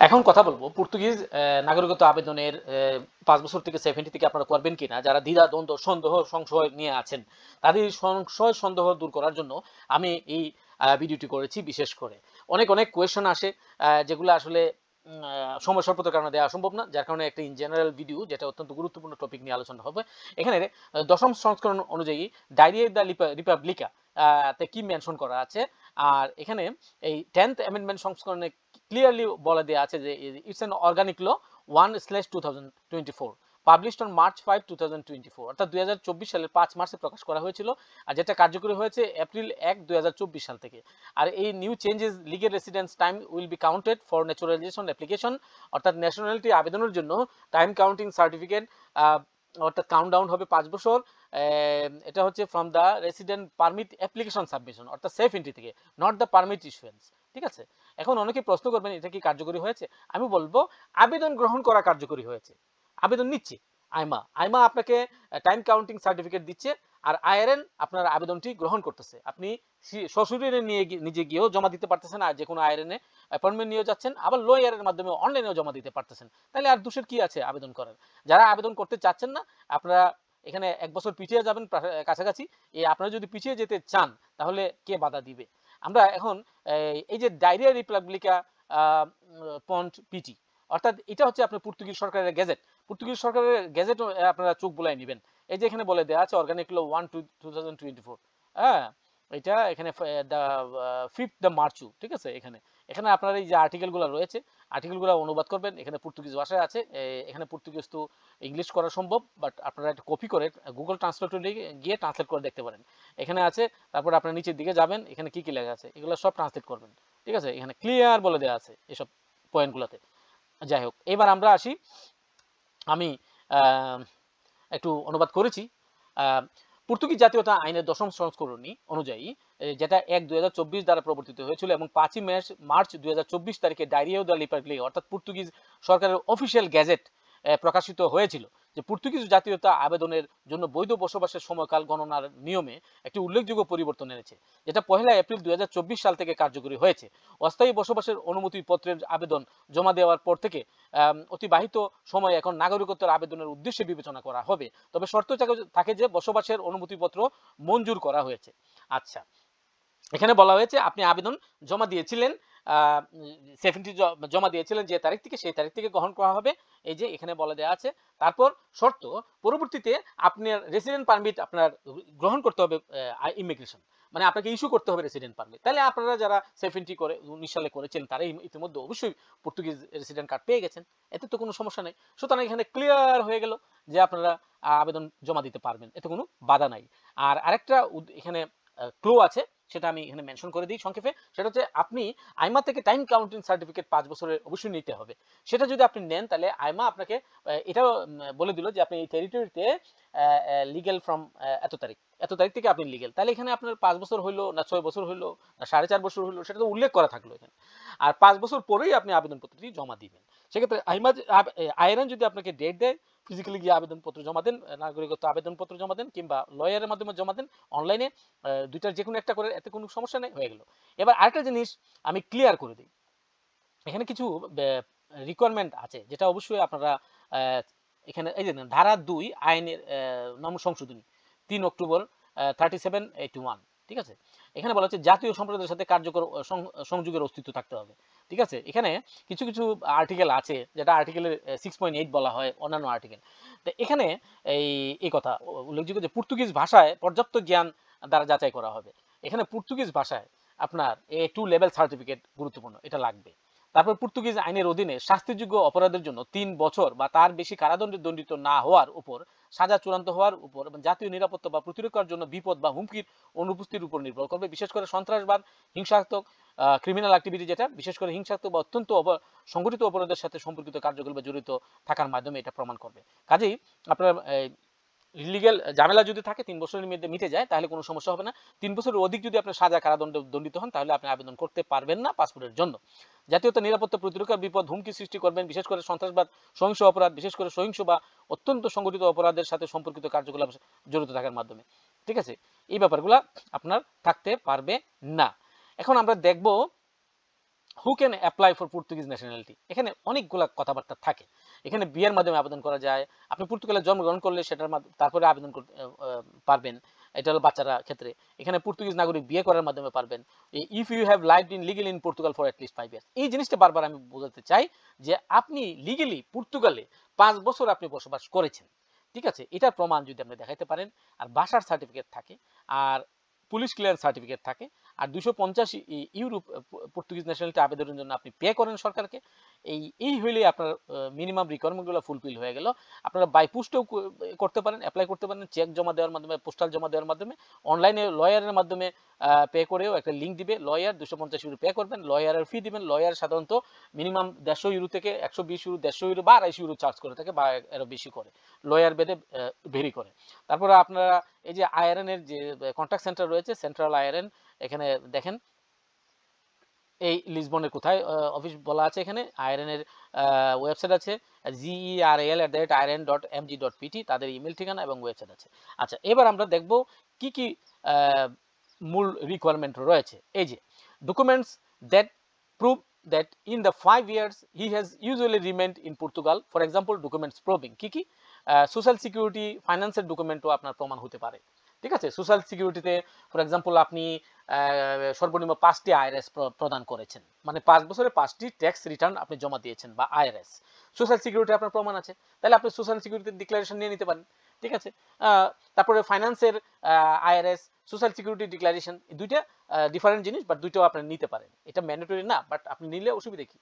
এখন কথা বলবো পর্তুগিজ নাগরিকত্ব আবেদনের 5 বছর থেকে 70 থেকে আপনারা করবেন কিনা, যারা দ্বিধা দ্বন্দ্ব সন্দেহ সংশয় নিয়ে আছেন তাদের সংশয় সন্দেহ দূর করার জন্য আমি এই ভিডিওটি করেছি। বিশেষ করে অনেক অনেক কোয়েশ্চেন আসে যেগুলো আসলে সময় স্বল্পতার কারণে দেওয়া সম্ভব না, যার কারণে একটা ইন জেনারেল ভিডিও যেটা অত্যন্ত গুরুত্বপূর্ণ টপিক নিয়ে আলোচনা হবে। এখানে দশম সংস্করণ অনুযায়ী ডায়রি দ্য রিপাবলিকা তে কি মেনশন করা আছে, আর এখানে এই 10th অ্যামেন্ডমেন্ট সংস্করণে ক্লিয়ারলি বলে দেওয়া আছে যে it's an organic law 1/2024 published on March 5, 2024, অর্থাৎ 2024 সালের 5 মার্চে প্রকাশ করা হয়েছিল, আর যেটা কার্যকরী হয়েছে এপ্রিল 1, 2024 সাল থেকে। আর এই new changes legal residence time will be counted for naturalization application, অর্থাৎ ন্যাশনালিটি আবেদনের জন্য টাইম কাউন্টিং সার্টিফিকেট অর্থাৎ কাউন্টডাউন হবে 5 বছর। এটা হচ্ছে from the resident permit application submission, অর্থাৎ সেফ এন্ট্রি থেকে, নট দ্য পারমিট ইস্যুয়েন্স। ঠিক আছে, এখন অনেকে প্রশ্ন করবেন এটা কি কার্যকরী হয়েছে। আমি বলবো আবেদন গ্রহণ করা কার্যকরী হয়েছে। আবেদন নিচ্ছে আইমা আপনাকে টাইম কাউন্টিং সার্টিফিকেট দিচ্ছে, আর আইআরএন আপনার আবেদনটি গ্রহণ করতেছে। আপনি সশরীরে নিজে গিয়েও জমা দিতে পারতেছেন, আর যে কোনো আইআরএন অ্যাপয়েন্টমেন্ট নিয়ে যাচ্ছেন, আবার লয়ারের মাধ্যমে অনলাইনেও জমা দিতে পারতেছেন। তাহলে আর দোষের কি আছে আবেদন করার? যারা আবেদন করতে চাচ্ছেন না, আপনারা এখানে 1 বছর পিছিয়ে যাবেন কাছাকাছি। আপনারা যদি পিছিয়ে যেতে চান তাহলে কে বাধা দিবে? আমরা এখন এই যে ডায়রিয়া রিপাবলিকা পন্ট পিটি, অর্থাৎ এটা হচ্ছে আপনার পর্তুগিজ সরকারের গেজেট। পর্তুগিজ সরকারের গেজেট আপনারা চোখ বুলাই নেবেন। এই যে এখানে বলে দেওয়া আছে অর্গানিক ল 1/2024। হ্যাঁ, এটা এখানে দ্য 5th দ্য মার্চু। ঠিক আছে, এখানে এখানে আপনার এই যে আর্টিকেলগুলো রয়েছে, আর্টিকেলগুলো অনুবাদ করবেন। এখানে পর্তুগিজ ভাষায় আছে। এখানে পর্তুগিজ তো ইংলিশ করা সম্ভব, বাট আপনারা একটা কপি করে গুগল ট্রান্সলেটরে গিয়ে ট্রান্সলেট করে দেখতে পারেন। এখানে আছে। তারপর আপনার নিচের দিকে যাবেন, এখানে কি কি লেখা আছে এগুলো সব ট্রান্সলেট করবেন। ঠিক আছে, এখানে ক্লিয়ার বলে দেওয়া আছে এসব পয়েন্টগুলোতে। যাই হোক, এবার আমরা আসি। আমি একটু অনুবাদ করেছি। পর্তুগিজ জাতীয়তা আইনের 10ম সংস্করণ অনুযায়ী, যেটা 1/2024 দ্বারা প্রবর্তিত হয়েছিল এবং 5 মার্চ 2024 তারিখে ডায়রিয়া দ্য রিপাবলিকা অর্থাৎ পর্তুগিজ সরকারের অফিসিয়াল গ্যাজেট প্রকাশিত হয়েছিল, যে পর্তুগিজ জাতীয়তা আবেদনের জন্য বৈধ বসবাসের সময়কাল গণনার নিয়মে একটি উল্লেখযোগ্য পরিবর্তন এনেছে, যেটা 1 এপ্রিল 2024 সাল থেকে কার্যকরী হয়েছে। অস্থায়ী বসবাসের অনুমতি পত্রের আবেদন জমা দেওয়ার পর থেকে অতিবাহিত সময় এখন নাগরিকত্বের আবেদনের উদ্দেশ্যে বিবেচনা করা হবে, তবে শর্ত থাকে যে বসবাসের অনুমতিপত্র মঞ্জুর করা হয়েছে। আচ্ছা, এখানে বলা হয়েছে আপনি আবেদন জমা দিয়েছিলেন, 70 জমা দিয়েছিলেন যে তারিখ থেকে, সেই তারিখ থেকে গ্রহণ করা হবে। এই যে এখানে বলে দেওয়া আছে। তারপর শর্ত, পরবর্তীতে আপনার রেসিডেন্ট পারমিট আপনার গ্রহণ করতে হবে ইমিগ্রেশন, মানে আপনাকে ইস্যু করতে হবে রেসিডেন্ট পারমিট। তাহলে আপনারা যারা 70 করে 19 সালে করেছেন তারা ইতিমধ্যে অবশ্যই পর্তুগিজ রেসিডেন্ট কার্ড পেয়ে গেছেন, এতে তো কোনো সমস্যা নেই। সুতরাং এখানে ক্লিয়ার হয়ে গেল যে আপনারা আবেদন জমা দিতে পারবেন, এতে কোনো বাধা নাই। আর আরেকটা এখানে ক্লু আছে, সেটা আমি এখানে মেনশন করে দিই সংক্ষেপে। সেটা হচ্ছে আপনি আইমা থেকে টাইম কাউন্টিং সার্টিফিকেট 5 বছরের অবশ্যই নিতে হবে। সেটা যদি আপনি নেন তাহলে আইমা আপনাকে এটাও বলে দিল যে আপনি এই টেরিটরিতে লিগ্যাল ফ্রম এত তারিখ থেকে আপনি লিগ্যাল। তাহলে এখানে আপনার 5 বছর হইলো না 6 বছর হইলো না 4.5 বছর হইলো, সেটা তো উল্লেখ করা থাকলো এখানে। আর 5 বছর পরেই আপনি আবেদনপত্রটি জমা দিবেন। সেক্ষেত্রে আইআরএন যদি আপনাকে ডেট দেয়, ফিজিক্যালি গিয়ে আবেদনপত্র জমা দেন, নাগরিকত্ব আবেদনপত্র জমা দেন, কিংবা লয়ারের মাধ্যমে জমা দেন অনলাইনে, দুইটার যে কোনো একটা করে, এতে কোনো সমস্যা নেই, হয়ে গেল। এবার আরেকটা জিনিস আমি ক্লিয়ার করে দিই। এখানে কিছু রিকোয়ারমেন্ট আছে যেটা অবশ্যই আপনারা এখানে এই যে ধারা 2 আইনের নাম সংশোধনী 3 অক্টোবর 3781। ঠিক আছে, এখানে বলা হচ্ছে জাতীয় সম্প্রদায়ের সাথে কার্যকর সংযোগের অস্তিত্ব থাকতে হবে। ঠিক আছে, এখানে কিছু কিছু আর্টিকেল আছে যেটা আর্টিকেলের 6.8 বলা হয়, অন্যান্য আর্টিকেল। তো এখানে এই কথা উল্লেখযোগ্য যে পর্তুগিজ ভাষায় পর্যাপ্ত জ্ঞান দ্বারা যাচাই করা হবে। এখানে পর্তুগিজ ভাষায় আপনার A2 লেভেল সার্টিফিকেট গুরুত্বপূর্ণ, এটা লাগবে। তারপর পর্তুগিজ আইনের অধীনে শাস্তিযোগ্য অপরাধের জন্য 3 বছর বা তার বেশি কারাদণ্ডে দণ্ডিত না হওয়ার উপর, সাজা চূড়ান্ত হওয়ার উপর এবং জাতীয় নিরাপত্তা বা প্রতিরক্ষার জন্য বিপদ বা হুমকির অনুপস্থিতির উপর নির্ভর করবে। বিশেষ করে সন্ত্রাসবাদ, হিংসাত্মক ক্রিমিনাল অ্যাক্টিভিটি, যেটা বিশেষ করে হিংসাত্মক বা অত্যন্ত সংগঠিত অপরাধের সাথে সম্পর্কিত কার্যকলাপে বা জড়িত থাকার মাধ্যমে এটা প্রমাণ করবে। কাজেই আপনার ইলিগ্যাল ঝামেলা যদি থাকে 3 বছরের মধ্যে মিটে যায় তাহলে কোনো সমস্যা হবে না। 3 বছরের অধিক যদি আপনি সাজা কারাদণ্ডে দণ্ডিত হন তাহলে আপনি আবেদন করতে পারবেন না পাসপোর্টের জন্য। জাতীয়তা নিরাপত্তা প্রতিরক্ষার বিপদ হুমকি সৃষ্টি করবেন, বিশেষ করে সন্ত্রাসবাদ, সহিংস অপরাধ, বিশেষ করে সহিংস বা অত্যন্ত সংগঠিত অপরাধের সাথে সম্পর্কিত কার্যকলাপ জড়িত থাকার মাধ্যমে। ঠিক আছে, এই ব্যাপারগুলো আপনার থাকতে পারবে না। এখন আমরা দেখব who can apply for Portuguese nationality, এখানে অনেকগুলা কথাবার্তা থাকে। এখানে বিয়ের মাধ্যমে আবেদন করা যায়, আপনি পর্তুগালে জন্মগ্রহণ করলে সেটার তারপরে আবেদন করতে পারবেন, এটা হলো বাচ্চারা ক্ষেত্রে। এখানে পর্তুগিজ নাগরিক বিয়ে করার মাধ্যমে পারবেন। If you have lived in legal in Portugal for at least 5 years, এই জিনিসটা বারবার আমি বোঝাতে চাই যে আপনি লিগেলি পর্তুগালে 5 বছর আপনি বসবাস করেছেন, ঠিক আছে, এটার প্রমাণ যদি আপনি দেখাইতে পারেন, আর বাসার সার্টিফিকেট থাকে, আর পুলিশ ক্লিয়ার সার্টিফিকেট থাকে, আর 250 ইউরো পর্তুগিজ ন্যাশনালিটি আবেদনের জন্য আপনি পে করেন সরকারকে, এই হইলে আপনার মিনিমাম রিকোয়ারমেন্টগুলো ফুলফিল হয়ে গেল। আপনারা বাই পোস্টেও করতে পারেন, অ্যাপ্লাই করতে পারেন, চেক জমা দেওয়ার মাধ্যমে, পোস্টাল জমা দেওয়ার মাধ্যমে, অনলাইনে লয়ারের মাধ্যমে পে করেও একটা লিঙ্ক দিবে লয়ার, 250 ইউরো পে করবেন, লয়ারের ফি দিবেন। লয়ার সাধারণত মিনিমাম 150 ইউরো থেকে 120 ইউরো, 150 ইউরো বা 250 ইউরো চার্জ করে থাকে, বা এরও বেশি করে, লয়ার বেদে ভেরি করে। তারপরে আপনারা এই যে আইআরএন এর যে কন্ট্যাক্ট সেন্টার রয়েছে, সেন্ট্রাল আইআরএন, এখানে দেখেন এই লিসবনের কোথায় অফিস বলা আছে, এখানে আইআরএন এর ওয়েবসাইট আছে, gerl@iron.mg.pt, তাদের ইমেল ঠিকানা এবং ওয়েবসাইট আছে। আচ্ছা, এবার আমরা দেখব কি কি মূল রিকোয়ারমেন্ট রয়েছে। এই যে documents that prove that in the 5 years he has usually remained in Portugal, for example documents proving কি কি সোশ্যাল সিকিউরিটি, ফাইন্যান্সের ডকুমেন্টও আপনার প্রমাণ হতে পারে, ঠিক আছে। সোশ্যাল সিকিউরিটিতে ফর এক্সাম্পল আপনি সর্বনিম্ন 5টি আইআরএস প্রদান করেছেন, মানে 5 বছরে 5টি ট্যাক্স রিটার্ন আপনি জমা দিয়েছেন বা আইআরএস, সোশ্যাল সিকিউরিটি আপনার প্রমাণ আছে, তাহলে আপনি সোশ্যাল সিকিউরিটির ডিক্লারেশন নিয়ে নিতে পারেন, ঠিক আছে। তারপরে ফাইন্যান্সের আইআরএস, সোশ্যাল সিকিউরিটি ডিক্লারেশন, দুইটা ডিফারেন্ট জিনিস, বাট দুইটাও আপনি নিতে পারেন, এটা ম্যান্ডেটরি না, বাট আপনি নিলে অসুবিধা কি,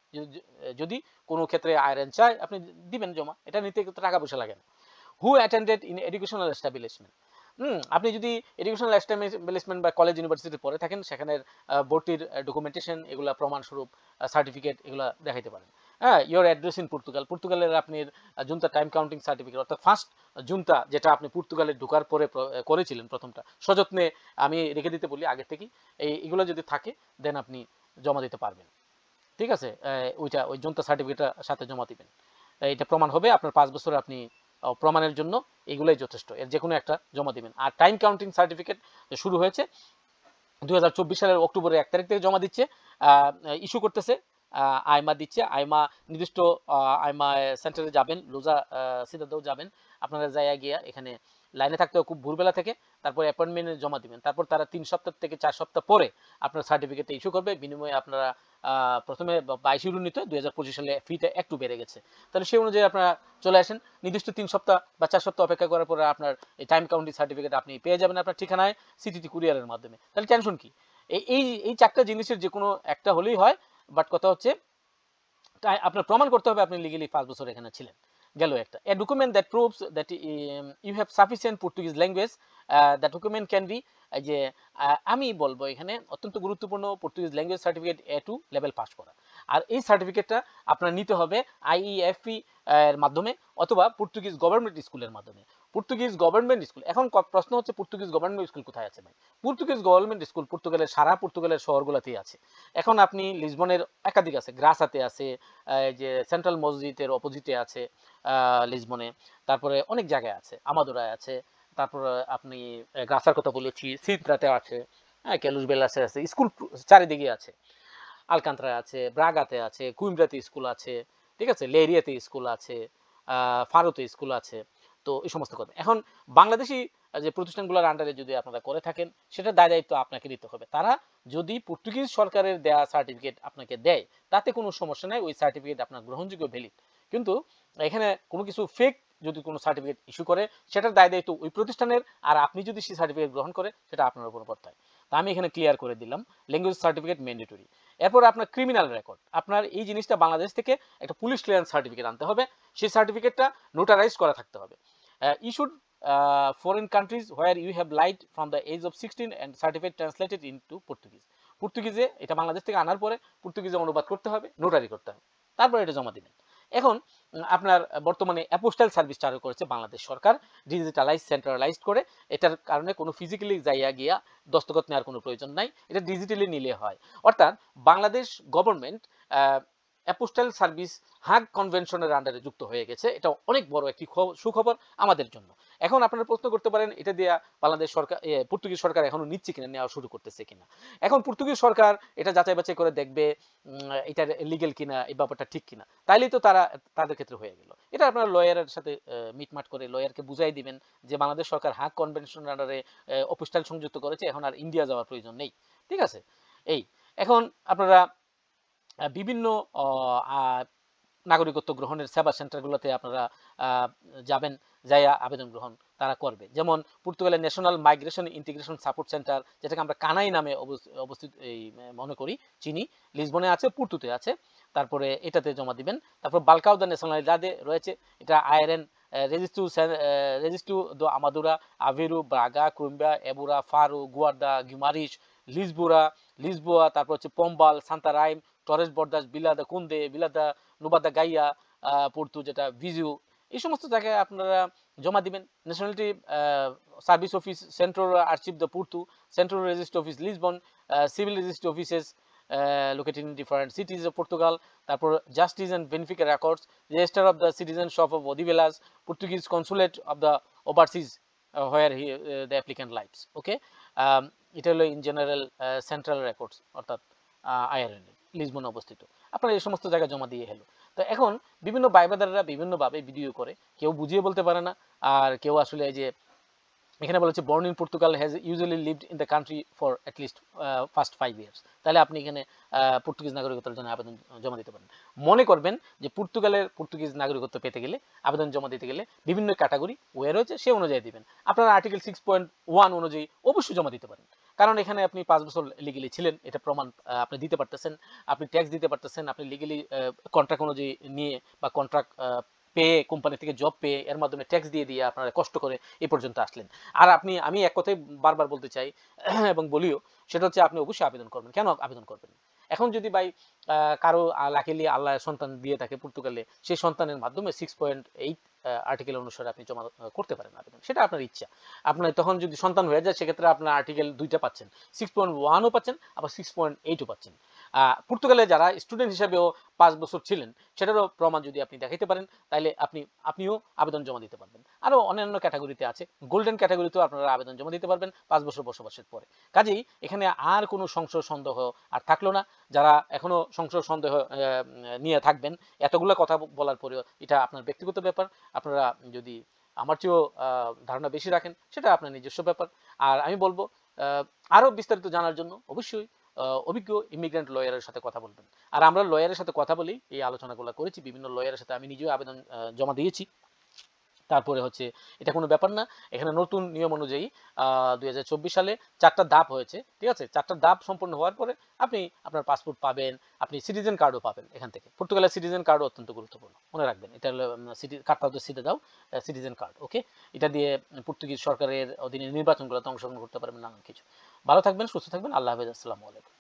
যদি কোনো ক্ষেত্রে আইআরএন চায় আপনি দিবেন জমা, এটা নিতে টাকা পয়সা লাগে না। হু অ্যাটেন্ডেড ইন এডুকেশনাল এস্টাবলিশমেন্ট, আপনি যদি এডুকেশনাল এস্টাবলিশমেন্ট বা কলেজ ইউনিভার্সিটিতে পড়ে থাকেন, সেখানের ভর্তির ডকুমেন্টেশন, এগুলা প্রমাণস্বরূপ সার্টিফিকেট, এগুলা দেখাইতে পারেন। হ্যাঁ, ইয়োর অ্যাড্রেস ইন পর্তুগাল, পর্তুগালের আপনি জুনতা টাইম কাউন্টিং সার্টিফিকেট, অর্থাৎ ফার্স্ট জুনতা যেটা আপনি পর্তুগালে ঢোকার পরে করেছিলেন প্রথমটা, সযত্নে আমি রেখে দিতে বলি আগে থেকেই, এইগুলো যদি থাকে দেন আপনি জমা দিতে পারবেন, ঠিক আছে। ওইটা ওই জুনতা সার্টিফিকেটের সাথে জমা দিবেন, এটা প্রমাণ হবে আপনার 5 বছর, আপনি প্রমাণের জন্য এগুলোই যথেষ্ট, এর যে কোনো একটা জমা দিবেন। আর টাইম কাউন্টিং সার্টিফিকেট শুরু হয়েছে 2024 সালের অক্টোবরের 1 তারিখ থেকে জমা দিচ্ছে, ইস্যু করতেছে আইমা দিচ্ছে, আইমা নির্দিষ্ট আইমা সেন্টারে যাবেন, রোজা সিদাতেও যাবেন, আপনারা যাইয়া গিয়া এখানে লাইনে থাকতে খুব ভোরবেলা থেকে, তারপর অ্যাপয়েন্টমেন্টে জমা দিবেন, তারপর তারা 3 সপ্তাহ থেকে 4 সপ্তাহ পরে আপনার সার্টিফিকেটটা ইস্যু করবে। বিনিময়ে আপনারা প্রথমে 22 ইউরো নিতে, 2025 সালে ফিটা একটু বেড়ে গেছে, তাহলে সেই অনুযায়ী আপনারা চলে আসেন, নির্দিষ্ট 3 সপ্তাহ বা 4 সপ্তাহ অপেক্ষা করার পরে আপনার এই টাইম কাউন্টিং সার্টিফিকেট আপনি পেয়ে যাবেন আপনার ঠিকানায় সিটিটি কুরিয়ারের মাধ্যমে। তাহলে টেনশন কি, এই 4টা জিনিসের যে কোনো একটা হলেই হয়, বাট কথা হচ্ছে আপনার প্রমাণ করতে হবে আপনি লিগালি 5 বছর এখানে ছিলেন, গেল একটা। A document that proves that you have sufficient Portuguese language, that document can be, যে আমি বলবো এখানে অত্যন্ত গুরুত্বপূর্ণ, Portuguese language certificate A2 level pass করা, আর এই সার্টিফিকেটটা আপনার নিতে হবে IEFE এর মাধ্যমে অথবা পর্তুগিজ গভর্নমেন্ট স্কুলের মাধ্যমে। পর্তুগিজ গভর্নমেন্ট স্কুল, এখন প্রশ্ন হচ্ছে পর্তুগিজ গভর্নমেন্ট স্কুল কোথায় আছে ভাই? পর্তুগিজ গভর্নমেন্ট স্কুল পর্তুগালের সারা পর্তুগালের শহরগুলোতেই আছে। এখন আপনি লিসবনের একাধিক আছে, গ্রাসাতে আছে, যে সেন্ট্রাল মসজিদের অপোজিটে আছে লিসবনে, তারপরে অনেক জায়গায় আছে, আমাদোরায় আছে, তারপর আপনি গ্রাসার কথা বলেছি, সিন্ত্রাতে আছে, হ্যাঁ, কেলুস বেলাসে আছে, স্কুল চারিদিকে আছে, আলকান্ত্রায় আছে, ব্রাগাতে আছে, কুইমব্রাতে স্কুল আছে, ঠিক আছে, লেরিয়াতে স্কুল আছে, ফারোতে স্কুল আছে। তো এই সমস্ত কথা এখন বাংলাদেশি যে প্রতিষ্ঠানগুলোর আন্ডারে যদি আপনারা করে থাকেন, সেটা দায় দায়িত্ব আপনাকে নিতে হবে। তারা যদি পর্তুগিজ সরকারের দেয়া সার্টিফিকেট আপনাকে দেয়, তাতে কোনো সমস্যা নাই, ওই সার্টিফিকেট আপনার গ্রহণযোগ্য, ভ্যালিড। কিন্তু এখানে কোনো কিছু ফেক যদি কোনো সার্টিফিকেট ইস্যু করে, সেটার দায় দায়িত্ব ওই প্রতিষ্ঠানের, আর আপনি যদি সেই সার্টিফিকেট গ্রহণ করে, সেটা আপনার উপর বর্তায়। তা আমি এখানে ক্লিয়ার করে দিলাম, ল্যাঙ্গুয়েজ সার্টিফিকেট ম্যান্ডেটরি। এরপর আপনার ক্রিমিনাল রেকর্ড, আপনার এই জিনিসটা বাংলাদেশ থেকে একটা পুলিশ ক্লিয়ারেন্স সার্টিফিকেট আনতে হবে, সেই সার্টিফিকেটটা নোটারাইজ করা থাকতে হবে। Issued foreign countries where you have lived from the age of 16 and certificate translated into Portuguese. পর্তুগিজে এটা বাংলাদেশ থেকে আনার পরে পর্তুগিজে অনুবাদ করতে হবে, নোটারি করতে হবে, তারপর এটা জমা দিবেন। এখন আপনার বর্তমানে অ্যাপোস্টাল সার্ভিস চালু করেছে বাংলাদেশ সরকার, ডিজিটালাইজ সেন্ট্রালাইজড করে, এটার কারণে কোনো ফিজিক্যালি যাইয়া গিয়া দস্তখত নেওয়ার কোনো প্রয়োজন নাই, এটা ডিজিটালি নিলে হয়। অর্থাৎ বাংলাদেশ গভর্নমেন্ট অ্যাপোস্টাইল সার্ভিস হাগ কনভেনশনের আন্ডারে যুক্ত হয়ে গেছে। এটা অনেক বড় একটি সুখবর আমাদের জন্য। এখন আপনারা প্রশ্ন করতে পারেন এটা দিয়া বাংলাদেশ সরকার পর্তুগিজ সরকার এখনো নিচ্ছে কিনা, নেওয়া শুরু করতেছে কিনা। এখন পর্তুগিজ সরকার এটা যাচাই বাছাই করে দেখবে এটা লিগ্যাল কিনা, এই ব্যাপারটা ঠিক কিনা। তাইলেই তো তাদের ক্ষেত্রে হয়ে গেল। এটা আপনারা লয়ারের সাথে মিটমাট করে লয়ারকে বুঝাই দিবেন যে বাংলাদেশ সরকার হাগ কনভেনশনের আন্ডারে অপোস্টাইল সংযুক্ত করেছে, এখন আর ইন্ডিয়া যাওয়ার প্রয়োজন নেই। ঠিক আছে? এই এখন আপনারা বিভিন্ন নাগরিকত্ব গ্রহণের সেবা সেন্টারগুলোতে আপনারা যাবেন, যাইয়া আবেদন গ্রহণ তারা করবে। যেমন পর্তুগালের national migration integration support centre, যেটাকে আমরা কানাই নামে অবস্থিত মনে করি, চিনি, লিসবনে আছে, পুর্তুতে আছে। তারপরে এটাতে জমা দিবেন। তারপর বালকাও দা ন্যাশনালিদাদে রয়েছে, এটা আইরেন রেজিস্ট্রু দো আমাদুরা, আভেরু, ব্রাগা, কুইম্বা, এবুরা, ফারু, গুয়ার্দা, গিমারিশ, লিসবোয়া, তারপর হচ্ছে পম্বাল, সান্তারাইম, টরেস বর্দাস, বিলাদা কুন্দে, বিলাদা নুবাদা গাইয়া, পর্তু যেটা ভিজিউ, এই সমস্ত জায়গায় আপনারা জমা দিবেন। Nationality service office, central archive the পর্তু, central registry office Lisbon, civil registry offices located in different cities of Portugal, তারপর justice and Benfica records, register of the citizenship of Odivelas, Portuguese consulate of the overseas where the applicant lives. Okay, এটা হলো in general central records, অর্থাৎ আইআরএন লিসবনে অবস্থিত। আপনারা এই সমস্ত জায়গায় জমা দিয়ে হলো। তো এখন বিভিন্ন বাইবাদাররা বিভিন্নভাবে ভিডিও করে, কেউ বুঝিয়ে বলতে পারে না, আর কেউ আসলে এই যে এখানে বলেছে born in Portugal has usually lived in the country for at least first 5 years. তাহলে আপনি এখানে পর্তুগিজ নাগরিকত্বের জন্য আবেদন জমা দিতে পারেন। মনে করবেন যে পর্তুগিজ নাগরিকত্ব পেতে গেলে, আবেদন জমা দিতে গেলে বিভিন্ন ক্যাটাগরি ওয়ে রয়েছে, সে অনুযায়ী দিবেন। আপনারা আর্টিকেল 6.1 অনুযায়ী অবশ্যই জমা দিতে পারেন, কারণ এখানে আপনি 5 বছর লিগেলি ছিলেন, এটা প্রমাণ আপনি দিতে পারতেছেন, আপনি ট্যাক্স দিতে পারতেছেন, আপনি লিগেলি কন্ট্রাক্ট অনুযায়ী নিয়ে বা কন্ট্রাক্ট পেয়ে, কোম্পানি থেকে জব পেয়ে, এর মাধ্যমে ট্যাক্স দিয়ে আপনারা কষ্ট করে এই পর্যন্ত আসলেন। আর আমি এক কথাই বারবার বলতে চাই এবং বলিও, সেটা হচ্ছে আপনি অবশ্যই আবেদন করবেন। কেন আবেদন করবেন? এখন যদি ভাই কারো লাকিলি আল্লাহ সন্তান দিয়ে থাকে পর্তুগালে, সেই সন্তানের মাধ্যমে 6.8 আর্টিকেল অনুসারে আপনি জমা করতে পারেন আবেদন, সেটা আপনার ইচ্ছা। আপনার তখন যদি সন্তান হয়ে যায়, সেক্ষেত্রে আপনার আর্টিকেল 2টা পাচ্ছেন, 6.1ও পাচ্ছেন, আবার 6.8ও পাচ্ছেন। পর্তুগালে যারা স্টুডেন্ট হিসেবেও 5 বছর ছিলেন, সেটারও প্রমাণ যদি আপনি দেখাইতে পারেন, তাহলে আপনিও আবেদন জমা দিতে পারবেন। আরো অন্যান্য ক্যাটাগরিতে আছে, গোল্ডেন ক্যাটাগরিতেও আপনারা আবেদন জমা দিতে পারবেন 5 বছর বসবাসের পরে। কাজেই এখানে আর কোনো সংশয় সন্দেহ আর থাকলো না। যারা এখনো সংশয় সন্দেহ নিয়ে থাকবেন, এতগুলো কথা বলার পরেও, এটা আপনার ব্যক্তিগত ব্যাপার। আপনারা যদি আমার চেয়েও ধারণা বেশি রাখেন, সেটা আপনার নিজস্ব ব্যাপার। আর আমি বলবো আরো বিস্তারিত জানার জন্য অবশ্যই অভিজ্ঞ ইমিগ্রেন্ট লয়ারের সাথে কথা বলবেন। আর আমরা লয়ারের সাথে কথা বলেই এই আলোচনাগুলো করেছি, বিভিন্ন লয়ারের সাথে আমি নিজেও আবেদন জমা দিয়েছি। তারপরে হচ্ছে এটা কোনো ব্যাপার না, এখানে নতুন নিয়ম অনুযায়ী 2024 সালে 4টা ধাপ হয়েছে। ঠিক আছে, 4টা ধাপ সম্পন্ন হওয়ার পরে আপনি আপনার পাসপোর্ট পাবেন, আপনি সিটিজেন কার্ডও পাবেন এখান থেকে। পর্তুগালের সিটিজেন কার্ডও অত্যন্ত গুরুত্বপূর্ণ, মনে রাখবেন। এটা হলো কার্ডটা হচ্ছে সিটে দাও, সিটিজেন কার্ড। ওকে, এটা দিয়ে পর্তুগিজ সরকারের অধীনে নির্বাচনগুলোতে অংশগ্রহণ করতে পারবেন, নানান কিছু। ভালো থাকবেন, সুস্থ থাকবেন, আল্লাহ হাফেজ, আসসালামু আলাইকুম।